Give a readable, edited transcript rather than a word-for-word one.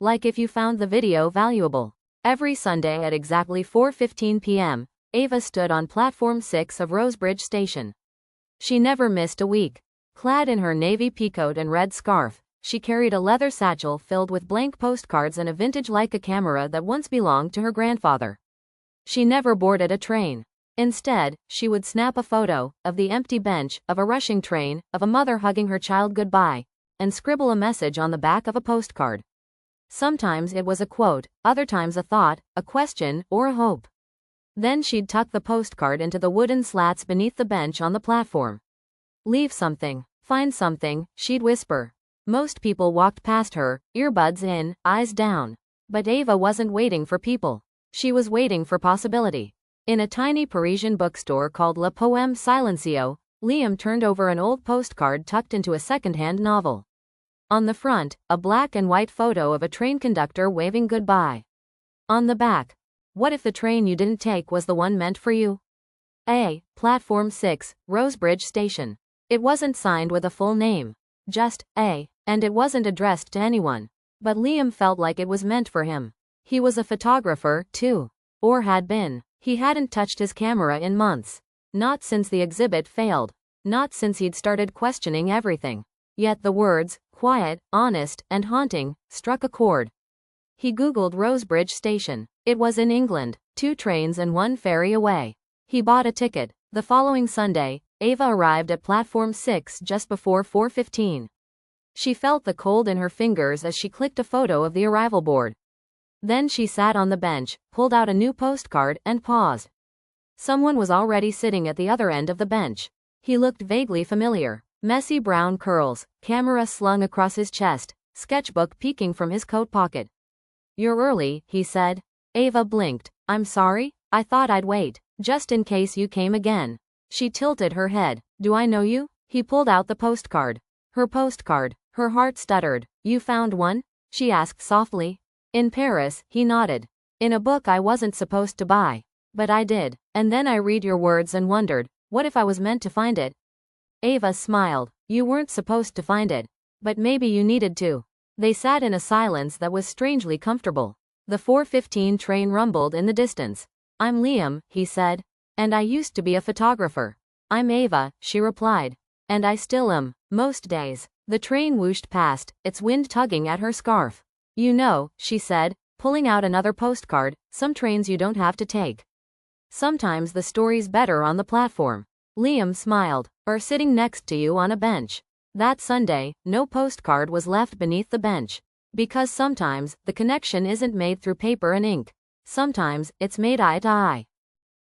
Like if you found the video valuable. Every Sunday at exactly 4:15 p.m., Ava stood on platform 6 of Rosebridge Station. She never missed a week. Clad in her navy peacoat and red scarf, she carried a leather satchel filled with blank postcards and a vintage Leica camera that once belonged to her grandfather. She never boarded a train. Instead, she would snap a photo of the empty bench, of a rushing train, of a mother hugging her child goodbye, and scribble a message on the back of a postcard. Sometimes it was a quote, other times a thought, a question, or a hope. Then she'd tuck the postcard into the wooden slats beneath the bench on the platform. Leave something, find something, she'd whisper. Most people walked past her, earbuds in, eyes down. But Ava wasn't waiting for people. She was waiting for possibility. In a tiny Parisian bookstore called Le Poème Silencieux, Liam turned over an old postcard tucked into a second-hand novel. On the front, a black and white photo of a train conductor waving goodbye. On the back, what if the train you didn't take was the one meant for you? Platform 6, Rosebridge Station. It wasn't signed with a full name. Just A. And it wasn't addressed to anyone. But Liam felt like it was meant for him. He was a photographer, too. Or had been. He hadn't touched his camera in months. Not since the exhibit failed. Not since he'd started questioning everything. Yet the words, quiet, honest, and haunting, struck a chord. He Googled Rosebridge Station. It was in England, 2 trains and 1 ferry away. He bought a ticket. The following Sunday, Ava arrived at platform 6 just before 4:15. She felt the cold in her fingers as she clicked a photo of the arrival board. Then she sat on the bench, pulled out a new postcard, and paused. Someone was already sitting at the other end of the bench. He looked vaguely familiar. Messy brown curls, camera slung across his chest, sketchbook peeking from his coat pocket. "You're early," he said. Ava blinked. "I'm sorry, I thought I'd wait, just in case you came again." She tilted her head. "Do I know you?" He pulled out the postcard. Her postcard. Her heart stuttered. "You found one?" she asked softly. "In Paris," he nodded. "In a book I wasn't supposed to buy. But I did. And then I read your words and wondered, what if I was meant to find it?" Ava smiled. "You weren't supposed to find it. But maybe you needed to." They sat in a silence that was strangely comfortable. The 4:15 train rumbled in the distance. "I'm Liam," he said. "And I used to be a photographer." "I'm Ava," she replied. "And I still am, most days." The train whooshed past, its wind tugging at her scarf. "You know," she said, pulling out another postcard, "some trains you don't have to take. Sometimes the story's better on the platform." Liam smiled. "Or sitting next to you on a bench." That Sunday, no postcard was left beneath the bench. Because sometimes, the connection isn't made through paper and ink. Sometimes, it's made eye to eye.